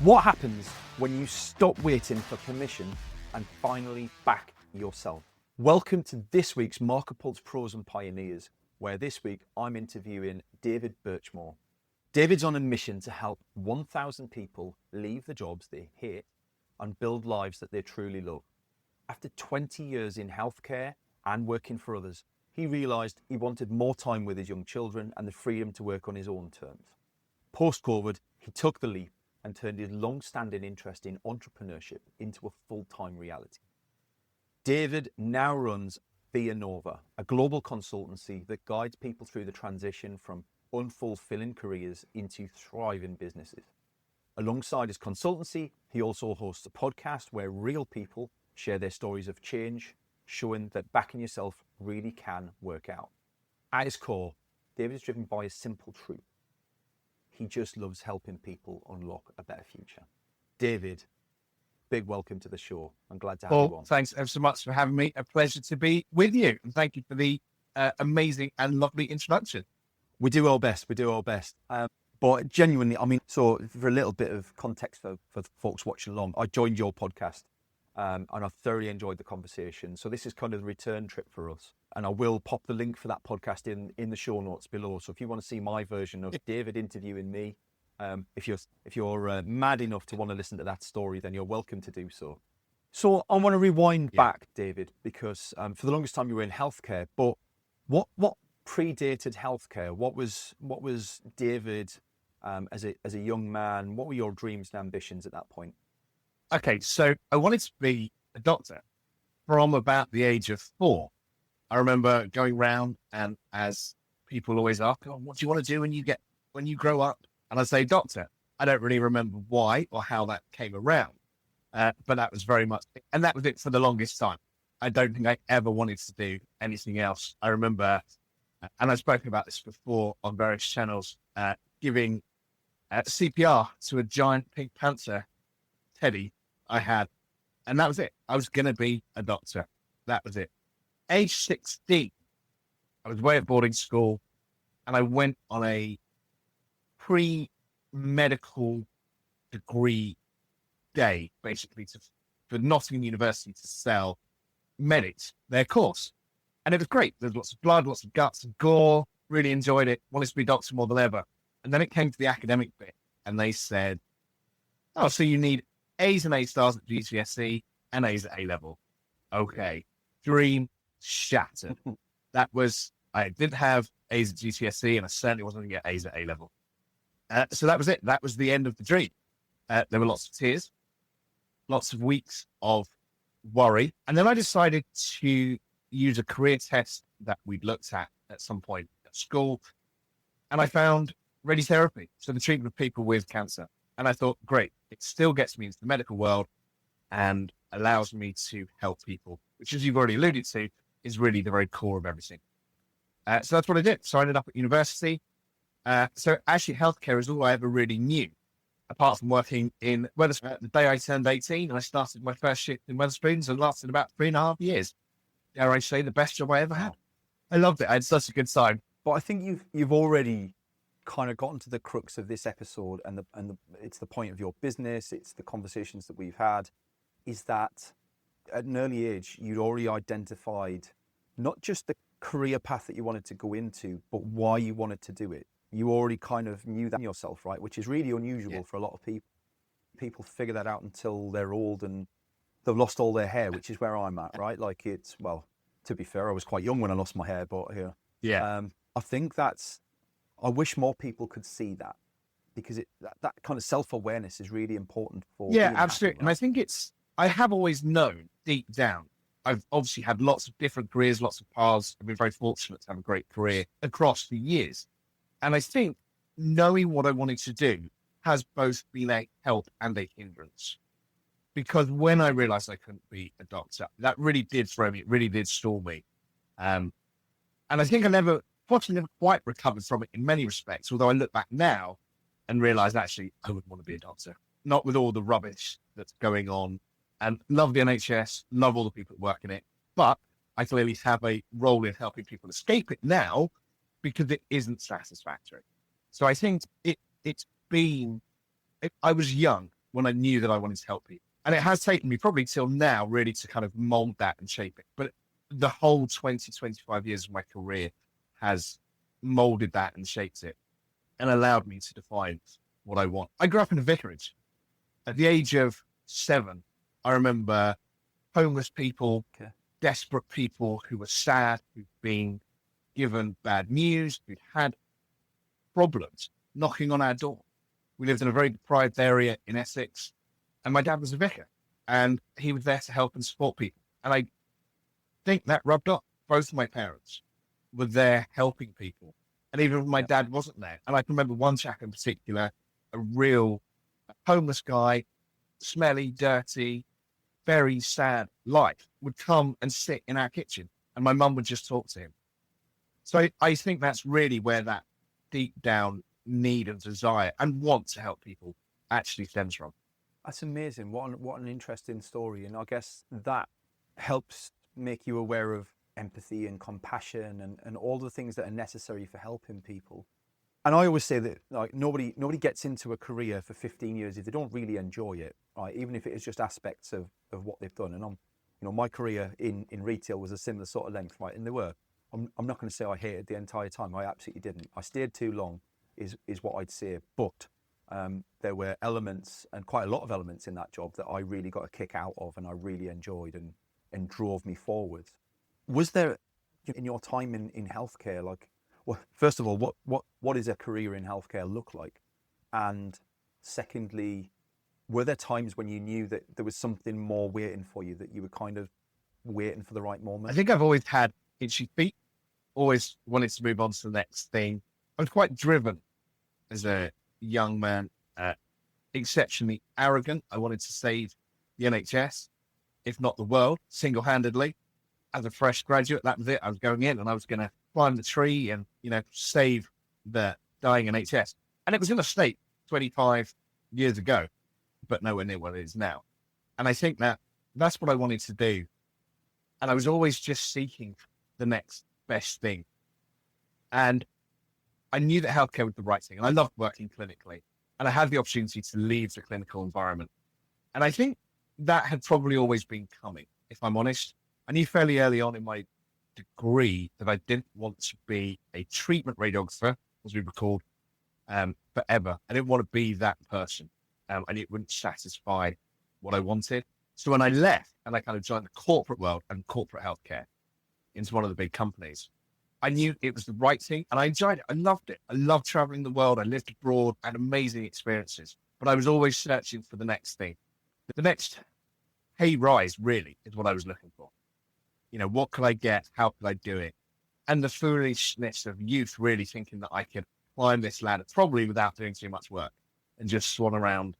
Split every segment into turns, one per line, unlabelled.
What happens when you stop waiting for permission and finally back yourself? Welcome to this week's MarketPulse Pros and Pioneers, where this week I'm interviewing David Birchmore. David's on a mission to help 1,000 people leave the jobs they hate and build lives that they truly love. After 20 years in healthcare and working for others, he realised he wanted more time with his young children and the freedom to work on his own terms. Post-COVID, he took the leap and turned his long-standing interest in entrepreneurship into a full-time reality. David now runs Via Nova, a global consultancy that guides people through the transition from unfulfilling careers into thriving businesses. Alongside his consultancy, he also hosts a podcast where real people share their stories of change, showing that backing yourself really can work out. At his core, David is driven by a simple truth. He just loves helping people unlock a better future. David, big welcome to the show. I'm glad to have you on.
Thanks ever so much for having me. A pleasure to be with you. And thank you for the amazing and lovely introduction.
We do our best. But genuinely, so for a little bit of context for folks watching along, I joined your podcast and I've thoroughly enjoyed the conversation. So this is kind of the return trip for us. And I will pop the link for that podcast in the show notes below. So if you want to see my version of David interviewing me, if you're mad enough to want to listen to that story, then you're welcome to do so. So I want to rewind back, David, because for the longest time you were in healthcare. But what predated healthcare? What was David as a young man? What were your dreams and ambitions at that point?
Okay, so I wanted to be a doctor from about the age of 4. I remember going round, and as people always ask, "Oh, what do you want to do when you grow up?" And I say, "Doctor." I don't really remember why or how that came around, but that was very much, and that was it for the longest time. I don't think I ever wanted to do anything else. I remember, and I've spoken about this before on various channels, giving CPR to a giant pink panther teddy I had, and that was it. I was going to be a doctor. That was it. Age 16, I was away at boarding school, and I went on a pre-medical degree day, basically, for Nottingham University to sell medics, their course. And it was great. There's lots of blood, lots of guts and gore. Really enjoyed it. Wanted to be a doctor more than ever. And then it came to the academic bit, and they said, "Oh, so you need A's and A stars at GCSE and A's at A level." Okay. Dream shattered. I didn't have A's at GCSE, and I certainly wasn't going to get A's at A level. So that was it. That was the end of the dream. There were lots of tears, lots of weeks of worry. And then I decided to use a career test that we'd looked at some point at school. And I found radiotherapy, so the treatment of people with cancer. And I thought, great, it still gets me into the medical world and allows me to help people, which, as you've already alluded to, is really the very core of everything. So that's what I did. So I ended up at university. So actually healthcare is all I ever really knew, apart from working in Wetherspoons. The day I turned 18, I started my first shift in Wetherspoons and lasted about 3.5 years. Dare I say, the best job I ever had. I loved it. I had such a good time.
But I think you've already kind of gotten to the crux of this episode, and it's the point of your business. It's the conversations that we've had. Is that at an early age you'd already identified not just the career path that you wanted to go into, but why you wanted to do it. You already kind of knew that yourself, right? Which is really unusual for a lot of people. People figure that out until they're old and they've lost all their hair, which is where I'm at, right? Like to be fair, I was quite young when I lost my hair, but I think I wish more people could see that, because that kind of self-awareness is really important for.
Yeah, absolutely. Happy, right? And I think I have always known deep down. I've obviously had lots of different careers, lots of paths. I've been very fortunate to have a great career across the years. And I think knowing what I wanted to do has both been a help and a hindrance. Because when I realized I couldn't be a doctor, that really did throw me. It really did stall me. And I think fortunately never quite recovered from it in many respects. Although I look back now and realize actually I wouldn't want to be a doctor. Not with all the rubbish that's going on. And love the NHS, love all the people that work in it. But I clearly have a role in helping people escape it now, because it isn't satisfactory. So I think I was young when I knew that I wanted to help people. And it has taken me probably till now really to kind of mold that and shape it. But the whole 20, 25 years of my career has molded that and shaped it and allowed me to define what I want. I grew up in a vicarage. At the age of 7, I remember homeless people, desperate people who were sad, who'd been given bad news, who'd had problems knocking on our door. We lived in a very deprived area in Essex, and my dad was a vicar, and he was there to help and support people. And I think that rubbed off. Both of my parents were there helping people. And even when my dad wasn't there, and I can remember one chap in particular, a real homeless guy, smelly, dirty, very sad life, would come and sit in our kitchen, and my mum would just talk to him. So I think that's really where that deep down need and desire and want to help people actually stems from.
That's amazing. What an interesting story. And I guess that helps make you aware of empathy and compassion and all the things that are necessary for helping people. And I always say that like nobody gets into a career for 15 years if they don't really enjoy it, right? Even if it is just aspects of what they've done. And my career in retail was a similar sort of length, right? And I'm not going to say I hated the entire time. I absolutely didn't. I stayed too long is what I'd say. But there were elements, and quite a lot of elements in that job that I really got a kick out of and I really enjoyed and drove me forwards. Was there, in your time in healthcare, like, well, first of all, what does a career in healthcare look like? And secondly, were there times when you knew that there was something more waiting for you, that you were kind of waiting for the right moment?
I think I've always had itchy feet, always wanted to move on to the next thing. I was quite driven as a young man, exceptionally arrogant. I wanted to save the NHS, if not the world, single-handedly. As a fresh graduate, that was it. I was going in and I was going to climb the tree and, save the dying NHS. And it was in a state 25 years ago, but nowhere near what it is now. And I think that's what I wanted to do. And I was always just seeking the next best thing. And I knew that healthcare was the right thing. And I loved working clinically. And I had the opportunity to leave the clinical environment. And I think that had probably always been coming, if I'm honest. I knew fairly early on in my degree that I didn't want to be a treatment radiographer, as we were called, forever. I didn't want to be that person, and it wouldn't satisfy what I wanted. So when I left and I kind of joined the corporate world and corporate healthcare into one of the big companies, I knew it was the right thing, and I enjoyed it. I loved it. I loved traveling the world. I lived abroad, I had amazing experiences, but I was always searching for the next thing. The next pay rise really is what I was looking for. What could I get? How could I do it? And the foolishness of youth really thinking that I could climb this ladder, probably without doing too much work, and just swan around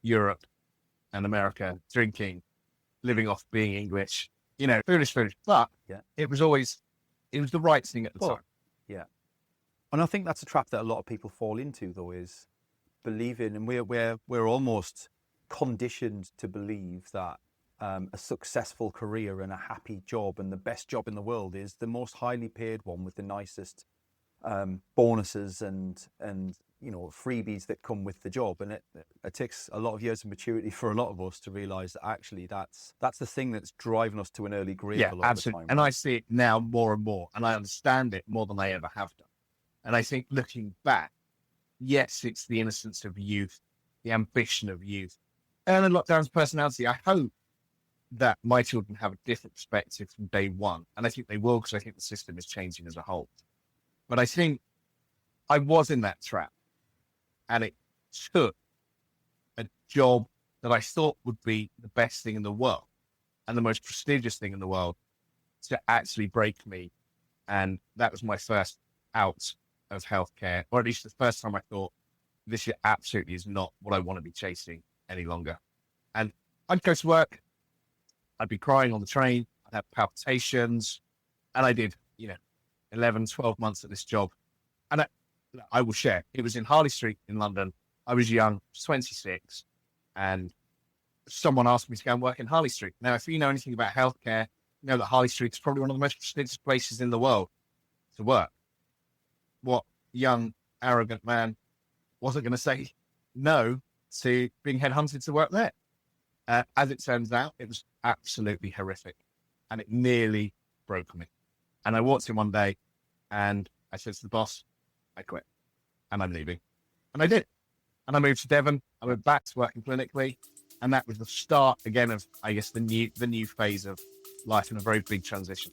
Europe and America, drinking, living off being English, foolish. But it was the right thing at the time.
Yeah. And I think that's a trap that a lot of people fall into, though, is believing, and we're almost conditioned to believe that a successful career and a happy job and the best job in the world is the most highly paid one with the nicest bonuses and freebies that come with the job. And it takes a lot of years of maturity for a lot of us to realize that actually that's the thing that's driving us to an early grave a lot
absolutely.
of the time.
And I see it now more and more, and I understand it more than I ever have done. And I think looking back, yes, it's the innocence of youth, the ambition of youth, and a lockdown's personality. I hope that my children have a different perspective from day one. And I think they will, because I think the system is changing as a whole. But I think I was in that trap, and it took a job that I thought would be the best thing in the world and the most prestigious thing in the world to actually break me. And that was my first out of healthcare, or at least the first time I thought, this absolutely is not what I want to be chasing any longer. And I'd go to work, I'd be crying on the train, I'd have palpitations, and I did, 11, 12 months at this job. And I will share, it was in Harley Street in London. I was young, 26, and someone asked me to go and work in Harley Street. Now, if you know anything about healthcare, you know that Harley Street is probably one of the most prestigious places in the world to work. What young, arrogant man wasn't going to say no to being headhunted to work there. As it turns out, it was absolutely horrific and it nearly broke me. And I walked in one day and I said to the boss, I quit and I'm leaving. And I did. And I moved to Devon. I went back to working clinically. And that was the start again of, I guess, the new phase of life and a very big transition.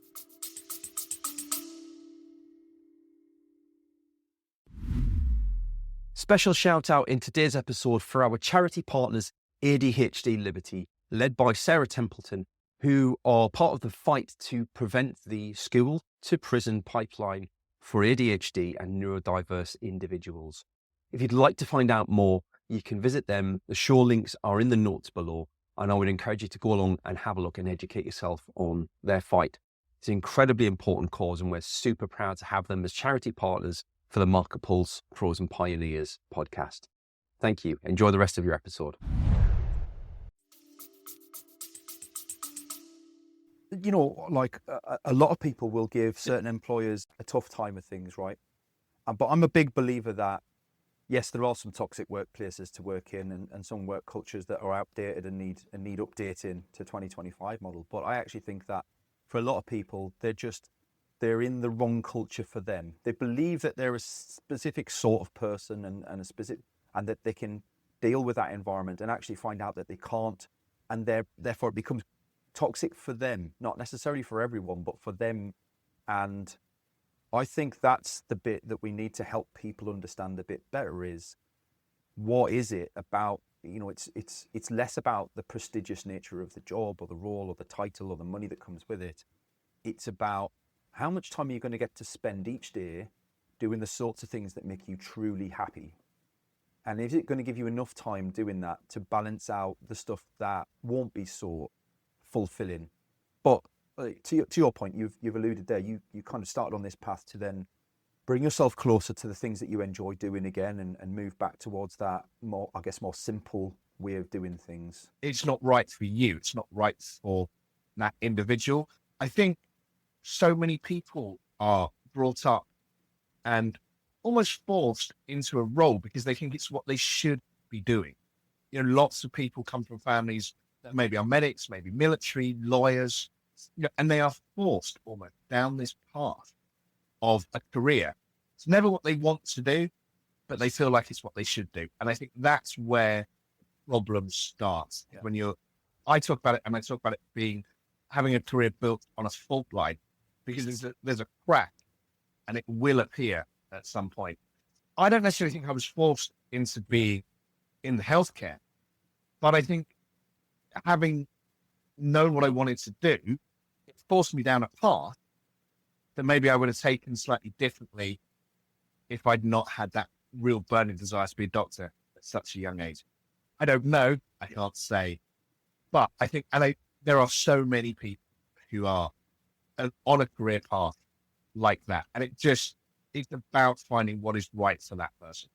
Special shout out in today's episode for our charity partners, ADHD Liberty, led by Sarah Templeton, who are part of the fight to prevent the school to prison pipeline for ADHD and neurodiverse individuals. If you'd like to find out more, you can visit them. The show links are in the notes below, and I would encourage you to go along and have a look and educate yourself on their fight. It's an incredibly important cause, and we're super proud to have them as charity partners for the MarketPulse Pros and Pioneers podcast. Thank you. Enjoy the rest of your episode. You know, like a lot of people will give certain employers a tough time of things, right? But I'm a big believer that, yes, there are some toxic workplaces to work in and some work cultures that are outdated and need updating to 2025 model. But I actually think that for a lot of people, they're in the wrong culture for them. They believe that they're a specific sort of person and that they can deal with that environment, and actually find out that they can't, and therefore it becomes toxic for them, not necessarily for everyone, but for them. And I think that's the bit that we need to help people understand a bit better is, what is it about, you know, it's less about the prestigious nature of the job or the role or the title or the money that comes with it. It's about how much time are you going to get to spend each day doing the sorts of things that make you truly happy? And is it going to give you enough time doing that to balance out the stuff that won't be so fulfilling? But to your point, you've alluded there, you kind of started on this path to then bring yourself closer to the things that you enjoy doing again, and move back towards that more simple way of doing things.
It's not right for you. It's not right for that individual. I think so many people are brought up and almost forced into a role because they think it's what they should be doing. You know, lots of people come from families that maybe are medics, maybe military, lawyers, you know, and they are forced almost down this path of a career. It's never what they want to do, but they feel like it's what they should do. And I think that's where problems start. Yeah. I talk about it having a career built on a fault line, because there's a crack and it will appear at some point. I don't necessarily think I was forced into being in the healthcare, but I think having known what I wanted to do, it forced me down a path that maybe I would have taken slightly differently if I'd not had that real burning desire to be a doctor at such a young age. I don't know. I can't say. But I think, there are so many people who are on a career path like that. And it's about finding what is right for that person.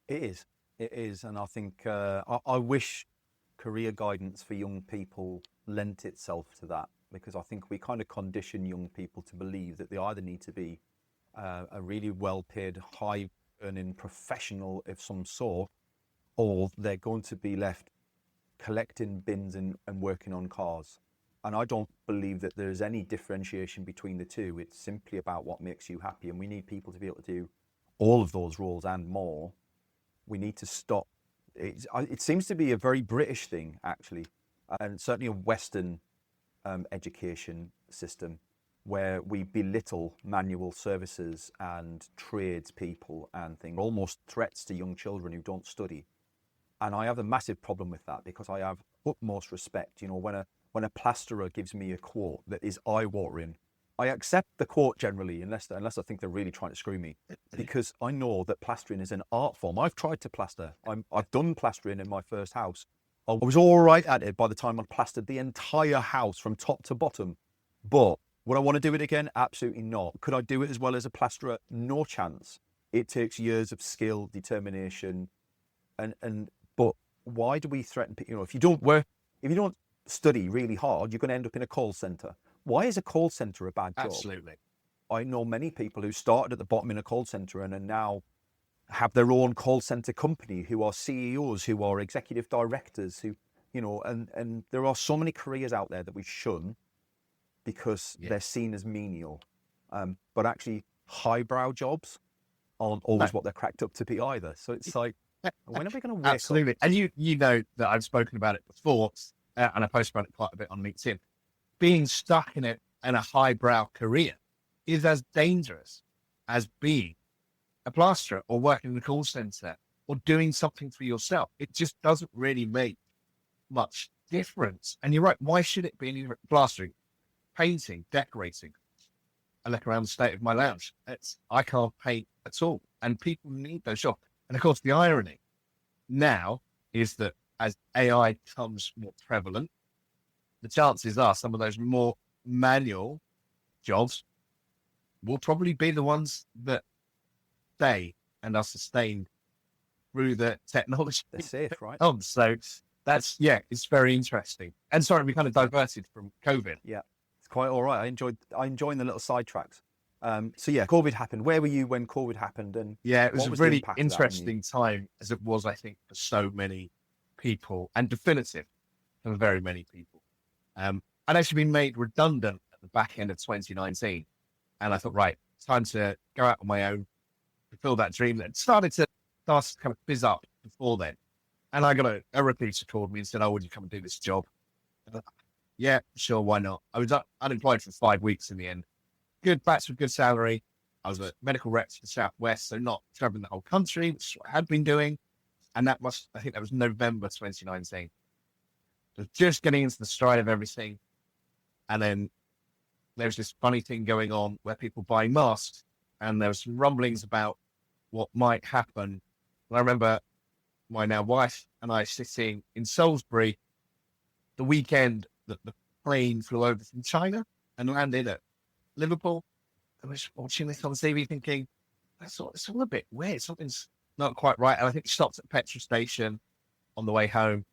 It is. And I think, I wish career guidance for young people lent itself to that, because I think we kind of condition young people to believe that they either need to be a really well-paid, high-earning professional of some sort, or they're going to be left collecting bins and working on cars. And I don't believe that there's any differentiation between the two. It's simply about what makes you happy. And we need people to be able to do all of those roles and more. We need to stop. It seems to be a very British thing, actually, and certainly a Western education system, where we belittle manual services and trades people and things, almost threats to young children who don't study. And I have a massive problem with that, because I have utmost respect. You know, when a plasterer gives me a quote that is eye-watering, I accept the quote generally, unless I think they're really trying to screw me, because I know that plastering is an art form. I've tried to plaster. I've done plastering in my first house. I was all right at it by the time I plastered the entire house from top to bottom. But would I want to do it again? Absolutely not. Could I do it as well as a plasterer? No chance. It takes years of skill, determination, but why do we threaten people? You know, if you don't study really hard, you're going to end up in a call center. Why is a call center a bad job?
Absolutely.
I know many people who started at the bottom in a call center and are now have their own call center company, who are CEOs, who are executive directors, who, and there are so many careers out there that we shun because they're seen as menial. But actually, highbrow jobs aren't always what they're cracked up to be either. So it's like, when are we going to wake
Absolutely.
up?
And you know that I've spoken about it before, and I post about it quite a bit on LinkedIn. Being stuck in a highbrow career is as dangerous as being a plasterer or working in a call center or doing something for yourself. It just doesn't really make much difference. And you're right. Why should it be any plastering, painting, decorating? I look around the state of my lounge. I can't paint at all. And people need those jobs. And of course, the irony now is that as AI becomes more prevalent, the chances are some of those more manual jobs will probably be the ones that stay and are sustained through the technology.
They're safe, right?
So that's, it's very interesting. And sorry, we kind of diverted from COVID.
Yeah, it's quite all right. I enjoyed the little sidetracks. So yeah, COVID happened. Where were you when COVID happened? And
it was a
the
really
impact of that on you?
interesting time, as it was, I think, for so many people, and definitive for very many people. I'd actually been made redundant at the back end of 2019, and I thought, right, it's time to go out on my own, fulfill that dream that started to kind of fizz up before then. And I got a recruiter called me and said, "Oh, would you come and do this job?" Yeah, sure, why not? I was unemployed for 5 weeks in the end. Good bats with good salary. I was a medical rep for the Southwest, so not traveling the whole country, which is what I had been doing. And I think that was November 2019. So just getting into the stride of everything. And then there was this funny thing going on where people buying masks, and there was some rumblings about what might happen. And I remember my now wife and I sitting in Salisbury the weekend that the plane flew over from China and landed at Liverpool. I was watching this on TV thinking, it's all a bit weird. Something's not quite right. And I think we stopped at a petrol station on the way home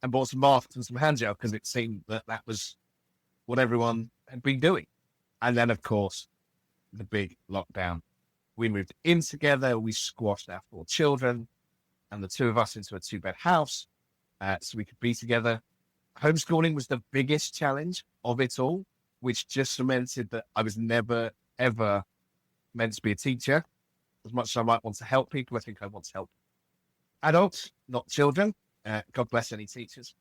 and bought some masks and some hand gel because it seemed that was what everyone had been doing. And then, of course, the big lockdown. We moved in together. We squashed our 4 children and the 2 of us into a 2-bed house so we could be together. Homeschooling was the biggest challenge of it all, which just cemented that I was never, ever meant to be a teacher. As much as I might want to help people, I think I want to help adults, not children. God bless any teachers.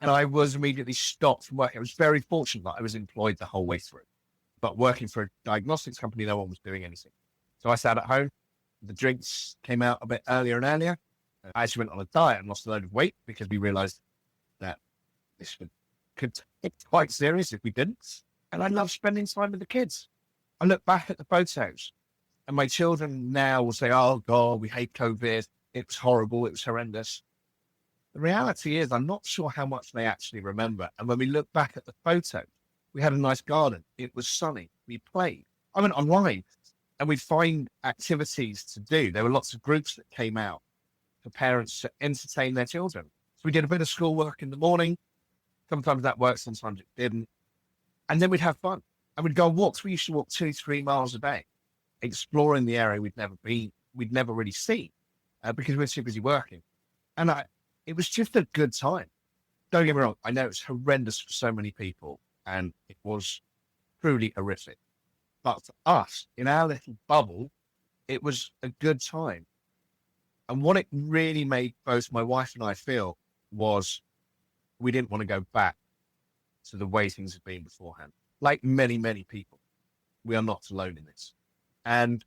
And I was immediately stopped from working. I was very fortunate that I was employed the whole way through. But working for a diagnostics company, no one was doing anything. So I sat at home. The drinks came out a bit earlier and earlier. I actually went on a diet and lost a load of weight because we realized that this could get quite serious if we didn't. And I love spending time with the kids. I look back at the photos and my children now will say, "Oh God, we hate COVID. It was horrible. It was horrendous." The reality is I'm not sure how much they actually remember. And when we look back at the photo, we had a nice garden. It was sunny. We played. I went online and we'd find activities to do. There were lots of groups that came out for parents to entertain their children. So we did a bit of schoolwork in the morning. Sometimes that worked, sometimes it didn't. And then we'd have fun. And we'd go on walks. We used to walk 2-3 miles a day, exploring the area we'd never really seen because we were too busy working. And it was just a good time. Don't get me wrong. I know it's horrendous for so many people and it was truly horrific. But for us, in our little bubble, it was a good time. And what it really made both my wife and I feel was we didn't want to go back to the way things had been beforehand. Like many, many people, we are not alone in this. And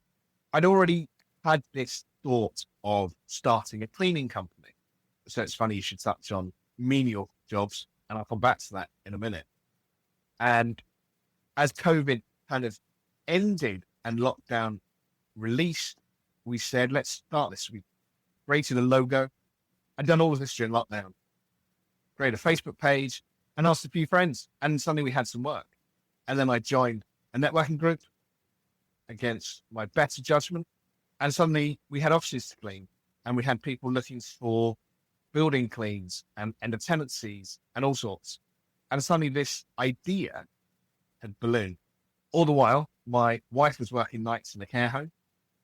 I'd already had this thought of starting a cleaning company. So it's funny you should touch on menial jobs, and I'll come back to that in a minute. And as COVID kind of ended and lockdown released, we said, let's start this. We created a logo. I'd done all of this during lockdown. Created a Facebook page and asked a few friends, and suddenly we had some work. And then I joined a networking group against my better judgment. And suddenly we had offices to clean, and we had people looking for building cleans and end of tenancies and all sorts. And suddenly this idea had ballooned. All the while, my wife was working nights in the care home.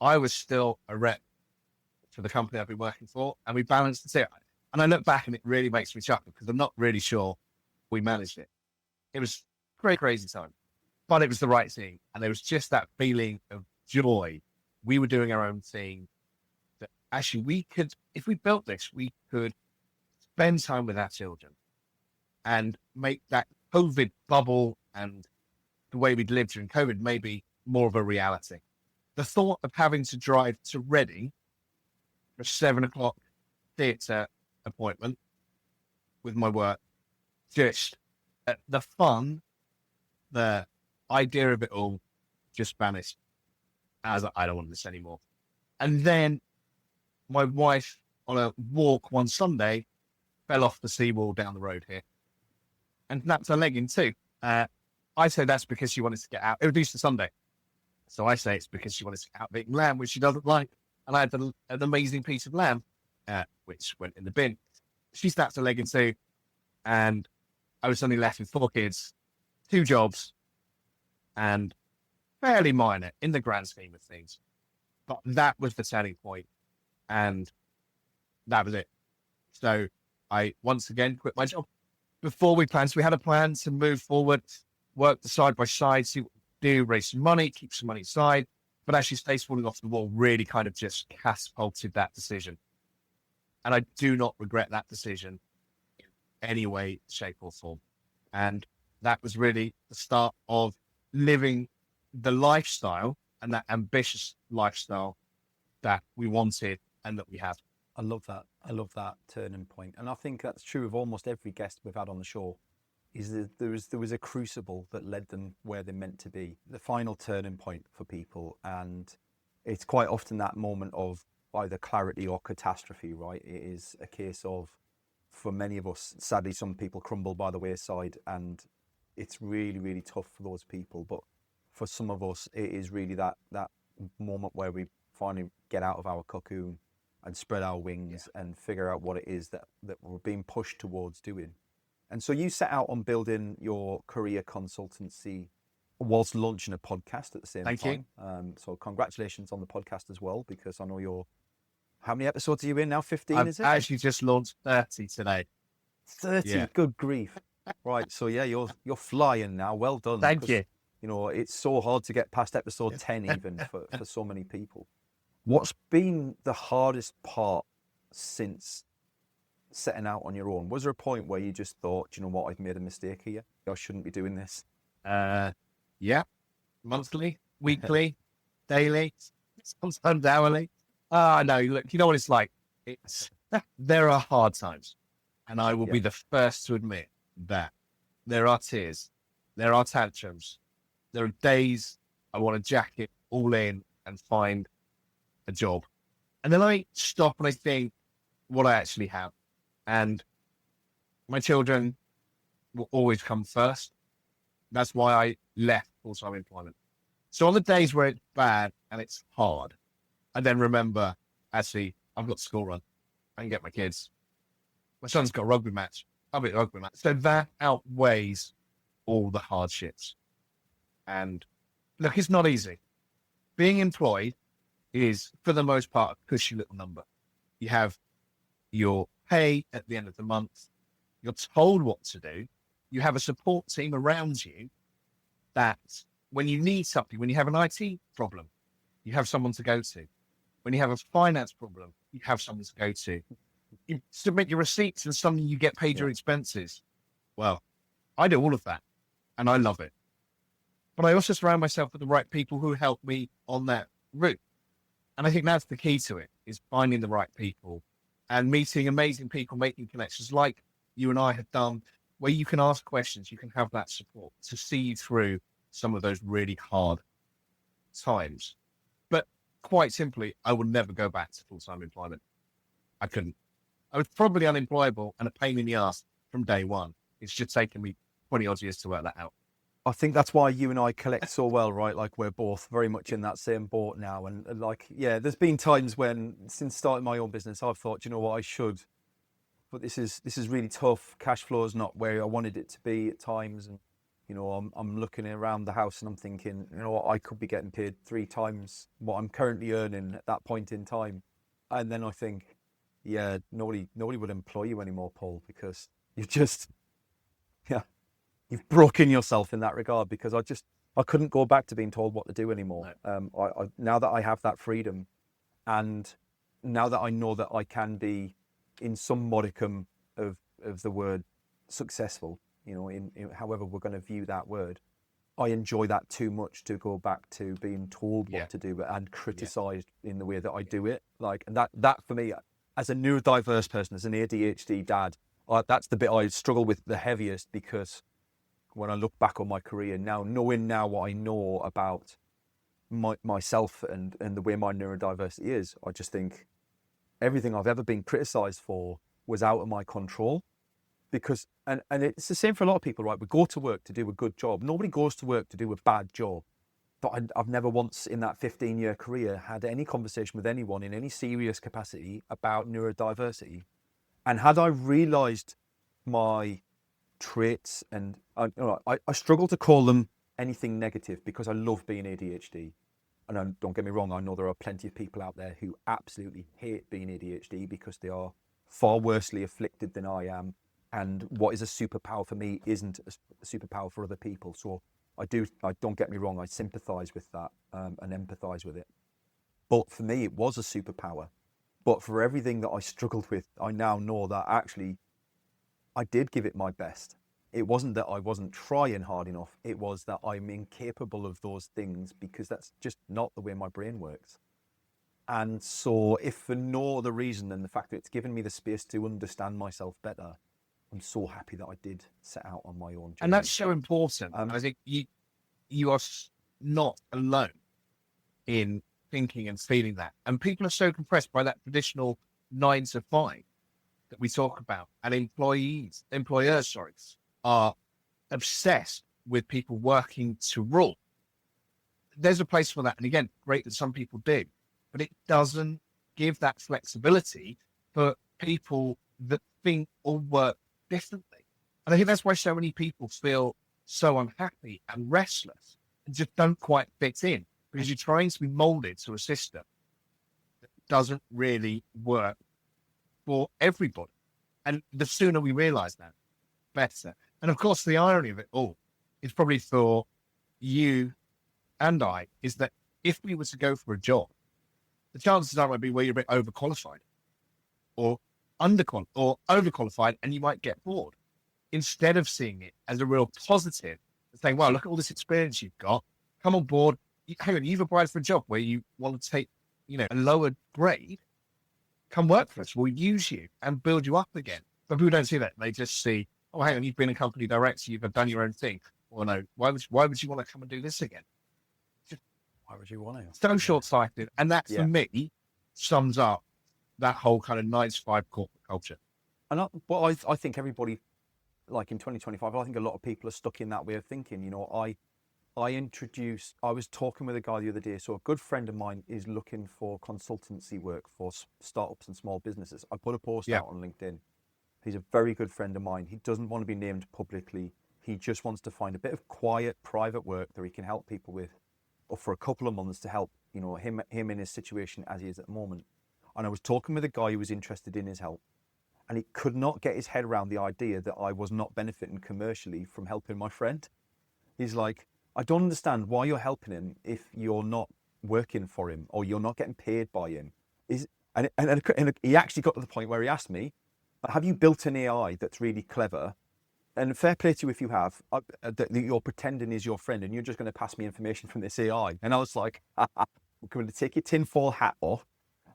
I was still a rep for the company I've been working for, and we balanced the two. And I look back and it really makes me chuckle because I'm not really sure we managed it. It was a great, crazy time, but it was the right thing. And there was just that feeling of joy. We were doing our own thing that actually we could, if we built this, we could spend time with our children and make that COVID bubble and the way we'd lived during COVID maybe more of a reality. The thought of having to drive to Reading for a 7 o'clock theatre appointment with my work, just the fun, the idea of it all just vanished. I was like, I don't want this anymore. And then my wife, on a walk one Sunday, fell off the seawall down the road here and snapped her leg in two. I say that's because she wanted to get out. It was Easter Sunday. So I say it's because she wanted to get out eating lamb, which she doesn't like. And I had an amazing piece of lamb, which went in the bin. She snapped her leg in two, and I was suddenly left with 4 kids, 2 jobs, and fairly minor in the grand scheme of things. But that was the turning point, and that was it. So I once again quit my job. Before we planned, so we had a plan to move forward, work the side by side, see what we do, raise some money, keep some money aside. But actually, Stays Falling Off the Wall really kind of just catapulted that decision. And I do not regret that decision in any way, shape, or form. And that was really the start of living the lifestyle and that ambitious lifestyle that we wanted and that we have.
I love that. I love that turning point. And I think that's true of almost every guest we've had on the show, is that there was a crucible that led them where they're meant to be, the final turning point for people. And it's quite often that moment of either clarity or catastrophe, right? It is a case of, for many of us, sadly, some people crumble by the wayside, and it's really, really tough for those people. But for some of us, it is really that moment where we finally get out of our cocoon and spread our wings and figure out what it is that we're being pushed towards doing. And so you set out on building your career consultancy whilst launching a podcast at the same
Thank
time. So congratulations on the podcast as well, because I know how many episodes are you in now? 15, is it?
I've actually just launched 30 today.
30,
Yeah.
Good grief. Right, so yeah, you're flying now. Well done.
Thank you.
You know, it's so hard to get past episode 10 even for so many people. What's been the hardest part since setting out on your own? Was there a point where you just thought, you know what, I've made a mistake here, I shouldn't be doing this?
Yeah, monthly, weekly, daily, sometimes hourly. No, look, you know what it's like. There are hard times, and I will be the first to admit that there are tears, there are tantrums, there are days I want to jack it all in and find a job, and then I stop and I think what I actually have, and my children will always come first. That's why I left full-time employment. So on the days where it's bad and it's hard, I then remember, actually, I've got school run. I can get my kids. My son's got a rugby match. I'll be at a rugby match. So that outweighs all the hardships. And look, it's not easy. Being employed is, for the most part, a cushy little number. You have your pay at the end of the month. You're told what to do. You have a support team around you that when you need something, when you have an IT problem, you have someone to go to. When you have a finance problem, you have someone to go to. You submit your receipts and suddenly you get paid your expenses. Well, I do all of that and I love it. But I also surround myself with the right people who help me on that route. And I think that's the key to it, is finding the right people and meeting amazing people, making connections like you and I have done, where you can ask questions, you can have that support to see you through some of those really hard times. But quite simply, I would never go back to full-time employment. I couldn't. I was probably unemployable and a pain in the ass from day one. It's just taken me 20 odd years to work that out.
I think that's why you and I collect so well, right? Like, we're both very much in that same boat now. And like, yeah, there's been times when, since starting my own business, I've thought, you know what, I should, but this is really tough. Cash flow is not where I wanted it to be at times. And, you know, I'm looking around the house and I'm thinking, you know what, I could be getting paid 3 times what I'm currently earning at that point in time. And then I think, yeah, nobody would employ you anymore, Paul, because you've just, yeah, you've broken yourself in that regard, because I couldn't go back to being told what to do anymore. I now that I have that freedom, and now that I know that I can be, in some modicum of the word, successful, in however we're going to view that word, I enjoy that too much to go back to being told what to do and criticized in the way that I do it. Like, and that for me, as a neurodiverse person, as an ADHD dad, that's the bit I struggle with the heaviest, because when I look back on my career now, knowing now what I know about myself and the way my neurodiversity is, I just think everything I've ever been criticized for was out of my control. Because, and it's the same for a lot of people, right? We go to work to do a good job. Nobody goes to work to do a bad job. But I've never once in that 15-year career had any conversation with anyone in any serious capacity about neurodiversity. And had I realized my traits, and I struggle to call them anything negative, because I love being ADHD. And don't get me wrong, I know there are plenty of people out there who absolutely hate being ADHD because they are far worsely afflicted than I am. And what is a superpower for me isn't a superpower for other people. So don't get me wrong, I sympathize with that and empathize with it. But for me, it was a superpower. But for everything that I struggled with, I now know that actually I did give it my best. It wasn't that I wasn't trying hard enough. It was that I'm incapable of those things, because that's just not the way my brain works. And so, if for no other reason than the fact that it's given me the space to understand myself better, I'm so happy that I did set out on my own journey.
And that's so important. I think you are not alone in thinking and feeling that. And people are so compressed by that traditional 9 to 5 that we talk about. And employers, are obsessed with people working to rule. There's a place for that. And again, great that some people do, but it doesn't give that flexibility for people that think or work differently. And I think that's why so many people feel so unhappy and restless and just don't quite fit in, because you're trying to be molded to a system that doesn't really work for everybody. And the sooner we realize that, better. And of course, the irony of it all is probably for you and I is that if we were to go for a job, the chances are might be where you're a bit overqualified or overqualified, and you might get bored, instead of seeing it as a real positive and saying, wow, look at all this experience you've got, come on board. Hang on, you've applied for a job where you want to take, a lower grade, come work for us. We'll use you and build you up again. But people don't see that. They just see, oh, hang on, you've been a company director, you've done your own thing. Well, no, why would you want to come and do this again?
Why would you want to?
So short-sighted. And that, for me, sums up that whole kind of 9 to 5 corporate culture.
And I think everybody, like in 2025, I think a lot of people are stuck in that way of thinking. I was talking with a guy the other day. So a good friend of mine is looking for consultancy work for startups and small businesses. I put a post out on LinkedIn. He's a very good friend of mine. He doesn't want to be named publicly. He just wants to find a bit of quiet, private work that he can help people with, or for a couple of months to help, him in his situation as he is at the moment. And I was talking with a guy who was interested in his help, and he could not get his head around the idea that I was not benefiting commercially from helping my friend. He's like, I don't understand why you're helping him if you're not working for him or you're not getting paid by him. And he actually got to the point where he asked me, have you built an AI that's really clever? And fair play to you if you have, that you're pretending is your friend and you're just going to pass me information from this AI. And I was like, I'm going to take your tinfoil hat off.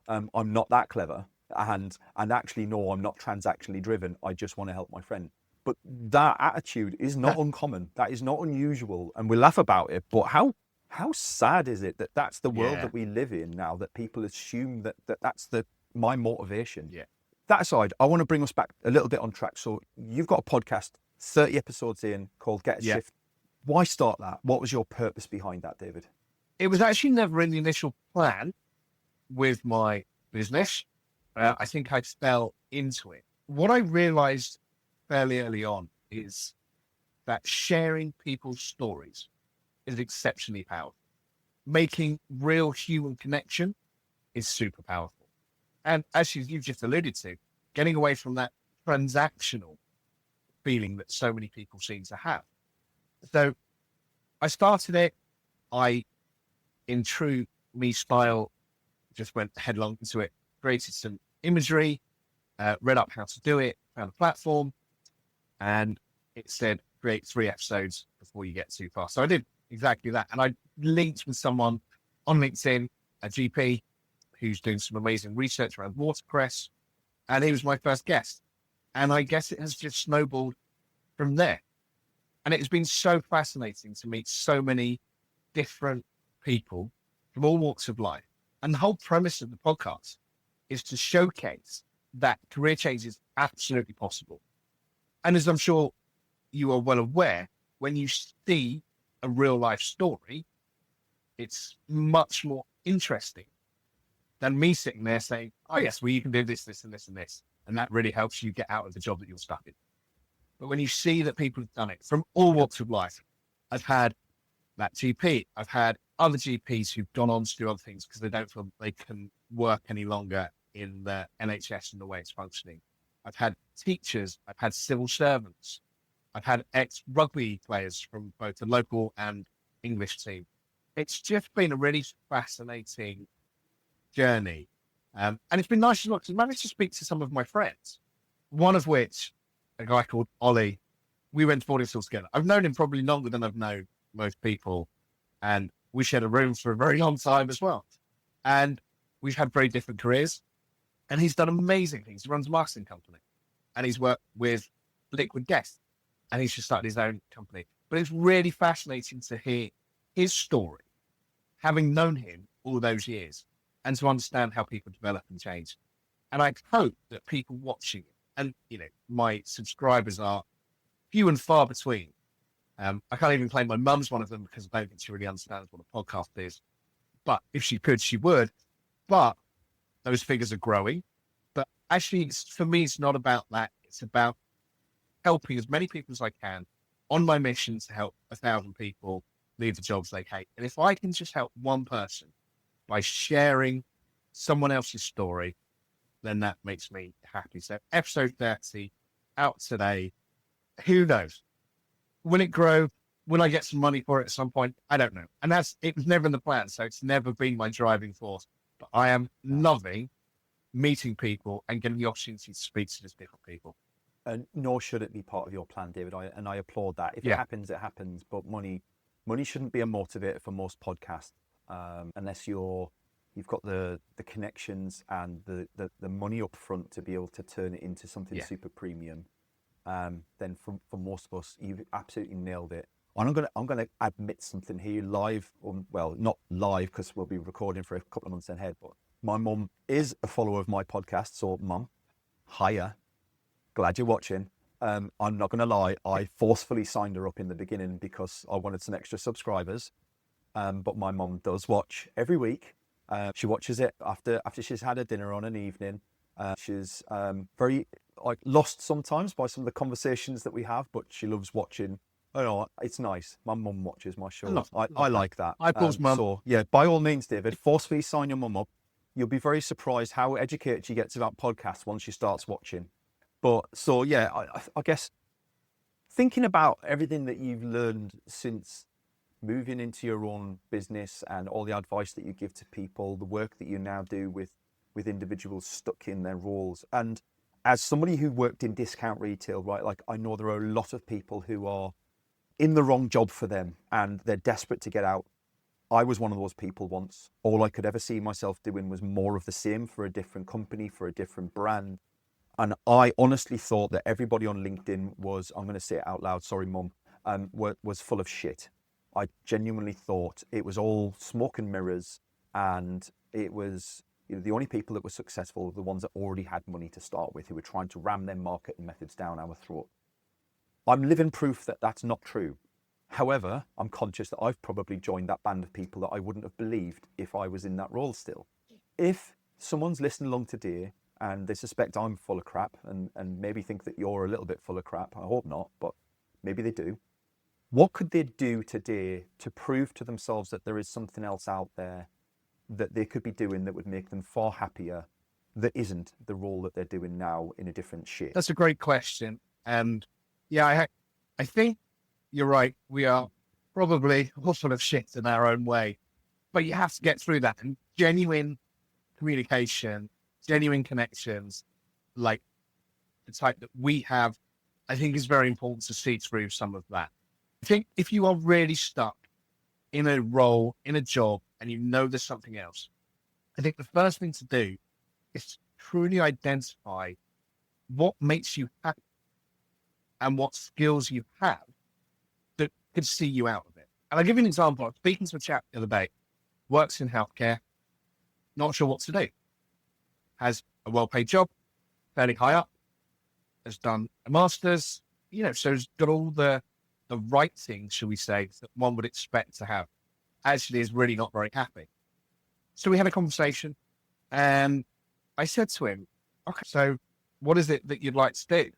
I'm not that clever. And actually, no, I'm not transactionally driven. I just want to help my friend. But that attitude is not uncommon. That is not unusual. And we laugh about it. But how sad is it that that's the world that we live in now, that people assume that that's my motivation?
Yeah.
That aside, I want to bring us back a little bit on track. So you've got a podcast, 30 episodes in, called Get a Shift. Why start that? What was your purpose behind that, David?
It was actually never in the initial plan with my business. I think I fell into it. What I realized fairly early on is that sharing people's stories is exceptionally powerful. Making real human connection is super powerful. And as you've just alluded to, getting away from that transactional feeling that so many people seem to have. So I started it. I, in true me style, just went headlong into it, created some imagery, read up how to do it, found a platform, and it said create 3 episodes before you get too far. So I did exactly that. And I linked with someone on LinkedIn, a GP who's doing some amazing research around watercress. And he was my first guest. And I guess it has just snowballed from there. And it has been so fascinating to meet so many different people from all walks of life. And the whole premise of the podcast is to showcase that career change is absolutely possible. And as I'm sure you are well aware, when you see a real life story, it's much more interesting than me sitting there saying, oh yes, well, you can do this, this, and this, and this. And that really helps you get out of the job that you're stuck in. But when you see that people have done it from all walks of life, I've had that GP, I've had other GPs who've gone on to do other things because they don't feel they can work any longer in the NHS and the way it's functioning. I've had teachers, I've had civil servants, I've had ex-rugby players from both the local and English team. It's just been a really fascinating journey. And it's been nice as well because I managed to speak to some of my friends, one of which, a guy called Ollie, we went to boarding school together. I've known him probably longer than I've known most people. And we shared a room for a very long time as well. And we've had very different careers. And he's done amazing things. He runs a marketing company. And he's worked with Liquid Guest. And he's just started his own company. But it's really fascinating to hear his story, having known him all those years, and to understand how people develop and change. And I hope that people watching it, and my subscribers are few and far between. I can't even claim my mum's one of them because I don't think she really understands what a podcast is. But if she could, she would. But those figures are growing. But actually, for me, it's not about that. It's about helping as many people as I can on my mission to help 1,000 people leave the jobs they hate. And if I can just help one person by sharing someone else's story, then that makes me happy. So episode 30 out today. Who knows? Will it grow? Will I get some money for it at some point? I don't know. And it was never in the plan. So it's never been my driving force. But I am loving meeting people and getting the opportunity to speak to these different people.
And nor should it be part of your plan, David. I applaud that. If it happens, it happens. But money shouldn't be a motivator for most podcasts, unless you've got the connections and the money up front to be able to turn it into something super premium. Then for most of us, you've absolutely nailed it. And I'm gonna admit something here live, well, not live because we'll be recording for a couple of months ahead. But my mum is a follower of my podcast, so mum, hiya. Glad you're watching. I'm not going to lie. I forcefully signed her up in the beginning because I wanted some extra subscribers. But my mom does watch every week. She watches it after she's had her dinner on an evening. She's very lost sometimes by some of the conversations that we have, but she loves watching. Oh, it's nice. My mum watches my show. I like that.
I pause, mum.
So yeah, by all means, David, forcefully sign your mum up. You'll be very surprised how educated she gets about podcasts once she starts watching. But so, yeah, I guess thinking about everything that you've learned since moving into your own business and all the advice that you give to people, the work that you now do with individuals stuck in their roles. And as somebody who worked in discount retail, right, like I know there are a lot of people who are in the wrong job for them and they're desperate to get out. I was one of those people once. All I could ever see myself doing was more of the same for a different company, for a different brand. And I honestly thought that everybody on LinkedIn was, I'm going to say it out loud, sorry, mum, was full of shit. I genuinely thought it was all smoke and mirrors, and it was the only people that were successful were the ones that already had money to start with, who were trying to ram their marketing methods down our throat. I'm living proof that that's not true. However, I'm conscious that I've probably joined that band of people that I wouldn't have believed if I was in that role still. If someone's listening along today and they suspect I'm full of crap and maybe think that you're a little bit full of crap, I hope not, but maybe they do. What could they do today to prove to themselves that there is something else out there that they could be doing that would make them far happier that isn't the role that they're doing now in a different shape?
That's a great question. And yeah, I think you're right. We are probably all full of shit in our own way, but you have to get through that. And genuine communication, genuine connections, like the type that we have, I think is very important to see through some of that. I think if you are really stuck in a role, in a job, and you know there's something else, I think the first thing to do is to truly identify what makes you happy and what skills you have that could see you out of it. And I'll give you an example. I was speaking to a chap the other day, works in healthcare, not sure what to do, has a well-paid job, fairly high up, has done a master's, so has got all the right things, shall we say, that one would expect to have. Actually is really not very happy. So we had a conversation and I said to him, okay, so what is it that you'd like to do?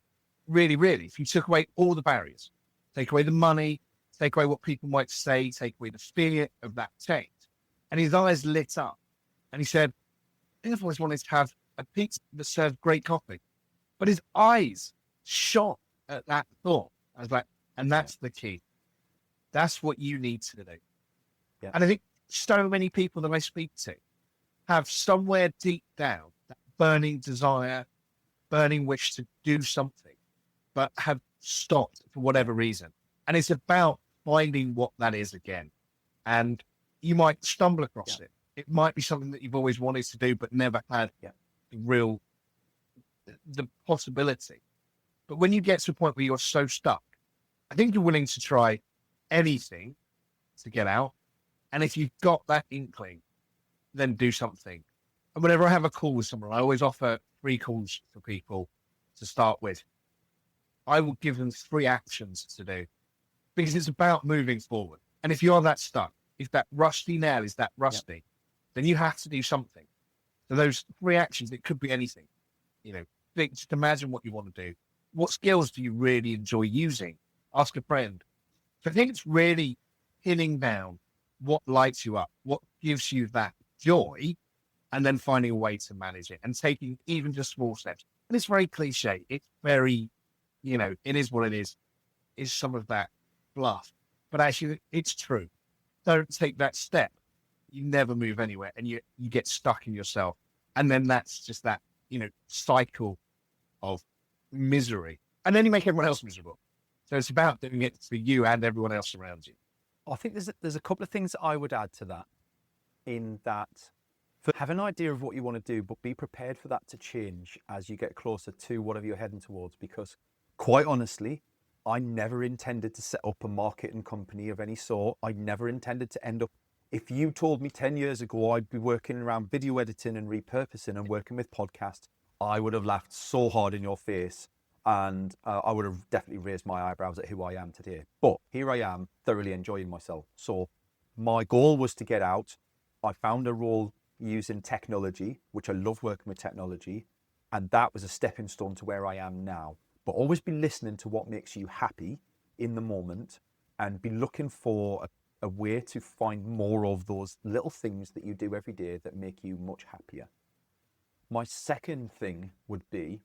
Really, really, if you took away all the barriers, take away the money, take away what people might say, take away the fear of that change. And his eyes lit up and he said, I think I've always wanted to have a pizza that served great coffee. But his eyes shot at that thought. I was like, and that's the key. That's what you need to do.
Yeah.
And I think so many people that I speak to have somewhere deep down that burning desire, burning wish to do something, but have stopped for whatever reason. And it's about finding what that is again. And you might stumble across it. It might be something that you've always wanted to do, but never had the possibility. But when you get to a point where you're so stuck, I think you're willing to try anything to get out. And if you've got that inkling, then do something. And whenever I have a call with someone, I always offer 3 calls for people to start with. I will give them 3 actions to do because it's about moving forward. And if you're that stuck, if that rusty nail is that rusty, then you have to do something. So those 3 actions, it could be anything. Just imagine what you want to do. What skills do you really enjoy using? Ask a friend. So I think it's really pinning down what lights you up, what gives you that joy, and then finding a way to manage it and taking even just small steps. And it's very cliche. It's very, it is what it is some of that fluff. But actually, it's true. Don't take that step. You never move anywhere and you get stuck in yourself. And then that's just that, cycle of misery. And then you make everyone else miserable. So it's about doing it for you and everyone else around you.
I think there's a couple of things that I would add to that, in that have an idea of what you want to do, but be prepared for that to change as you get closer to whatever you're heading towards. Because quite honestly, I never intended to set up a marketing company of any sort. I never intended to end up, if you told me 10 years ago I'd be working around video editing and repurposing and working with podcasts, I would have laughed so hard in your face. And I would have definitely raised my eyebrows at who I am today. But here I am, thoroughly enjoying myself. So my goal was to get out. I found a role using technology, which I love working with technology. And that was a stepping stone to where I am now. But always be listening to what makes you happy in the moment and be looking for a way to find more of those little things that you do every day that make you much happier. My second thing would be,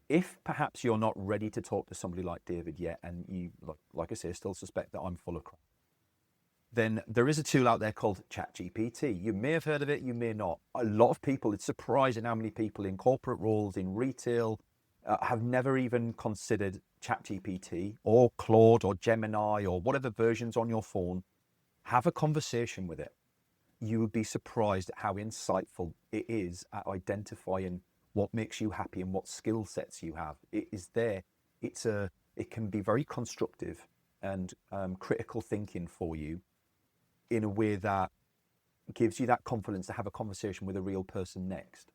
if perhaps you're not ready to talk to somebody like David yet, and you, like I say, still suspect that I'm full of crap, then there is a tool out there called ChatGPT. You may have heard of it, you may not. A lot of people, it's surprising how many people in corporate roles, in retail, have never even considered ChatGPT or Claude or Gemini or whatever versions on your phone. Have a conversation with it. You would be surprised at how insightful it is at identifying what makes you happy and what skill sets you have. It is there. It can be very constructive and critical thinking for you in a way that gives you that confidence to have a conversation with a real person next.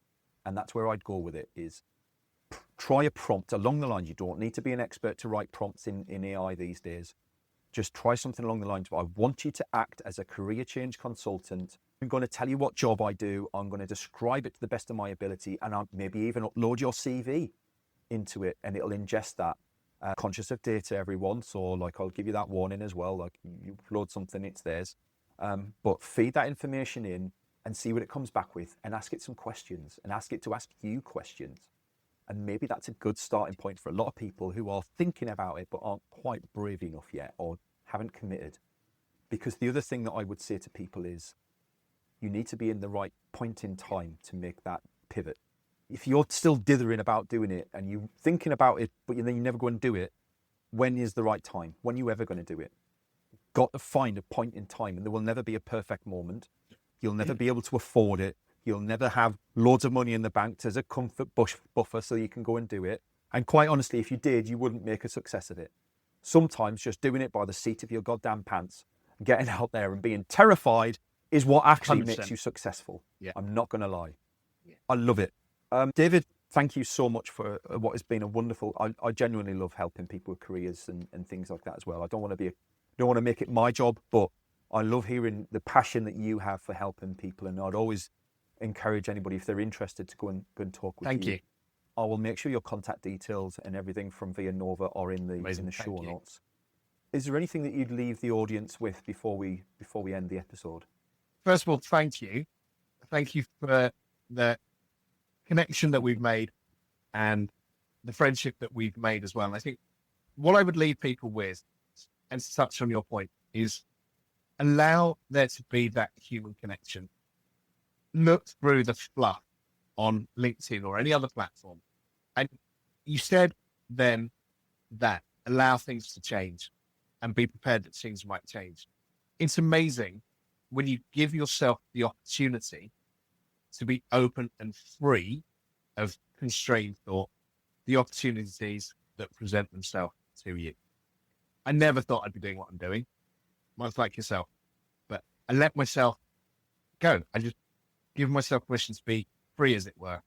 And that's where I'd go with it, is try a prompt along the lines. You don't need to be an expert to write prompts in AI these days. Just try something along the lines of, I want you to act as a career change consultant. I'm going to tell you what job I do. I'm going to describe it to the best of my ability, and I'll maybe even upload your CV into it, and it'll ingest that. Conscious of data, everyone. So I'll give you that warning as well. You upload something, it's theirs. But feed that information in and see what it comes back with, and ask it some questions, and ask it to ask you questions. And maybe that's a good starting point for a lot of people who are thinking about it but aren't quite brave enough yet or haven't committed. Because the other thing that I would say to people is you need to be in the right point in time to make that pivot. If you're still dithering about doing it and you're thinking about it, but then you never go and do it, when is the right time? When are you ever going to do it? Got to find a point in time, and there will never be a perfect moment. You'll never be able to afford it. You'll never have loads of money in the bank as a comfort buffer so you can go and do it. And quite honestly, if you did, you wouldn't make a success of it. Sometimes just doing it by the seat of your goddamn pants, getting out there and being terrified is what actually
100%.
makes you successful.
Yeah.
I'm not going to lie.
Yeah.
I love it. David, thank you so much for what has been a wonderful, I genuinely love helping people with careers and things like that as well. I don't want to make it my job, but I love hearing the passion that you have for helping people. And I'd always encourage anybody, if they're interested, to go and talk with you.
Thank you.
I will make sure your contact details and everything from Via Nova are in the show notes. Is there anything that you'd leave the audience with before we end the episode?
First of all, thank you. Thank you for the connection that we've made and the friendship that we've made as well. And I think what I would leave people with, and to touch on your point, is allow there to be that human connection. Look through the fluff on LinkedIn or any other platform. And you said then that allow things to change and be prepared that things might change. It's amazing when you give yourself the opportunity to be open and free of constrained thought, the opportunities that present themselves to you. I never thought I'd be doing what I'm doing, much like yourself, but I let myself go. I just give myself permission to be free, as it were.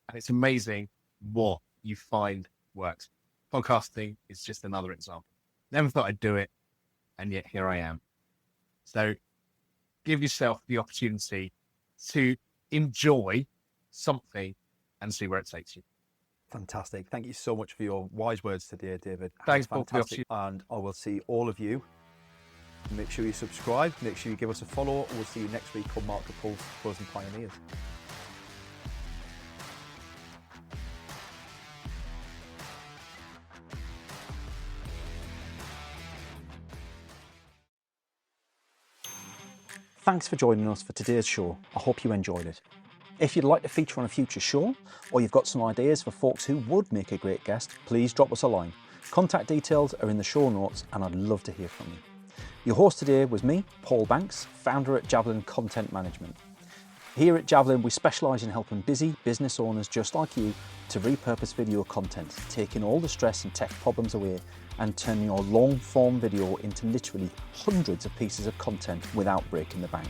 And it's amazing what you find works. Podcasting is just another example. Never thought I'd do it, and yet here I am. So give yourself the opportunity to enjoy something and see where it takes you.
Fantastic. Thank you so much for your wise words today, David.
Thanks, Paul,
fantastic. And I will see all of you. Make sure you subscribe. Make sure you give us a follow. We'll see you next week on MarketPulse Pros Pioneers. Thanks for joining us for today's show. I hope you enjoyed it. If you'd like to feature on a future show, or you've got some ideas for folks who would make a great guest, please drop us a line. Contact details are in the show notes, and I'd love to hear from you. Your host today was me, Paul Banks, founder at Javelin Content Management. Here at Javelin, we specialise in helping busy business owners just like you to repurpose video content, taking all the stress and tech problems away and turning your long-form video into literally hundreds of pieces of content without breaking the bank.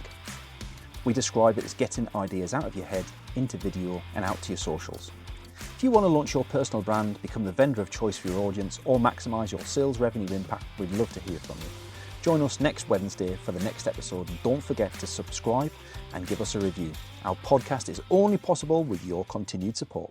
We describe it as getting ideas out of your head into video and out to your socials. If you want to launch your personal brand, become the vendor of choice for your audience, or maximise your sales revenue impact, we'd love to hear from you. Join us next Wednesday for the next episode, and don't forget to subscribe and give us a review. Our podcast is only possible with your continued support.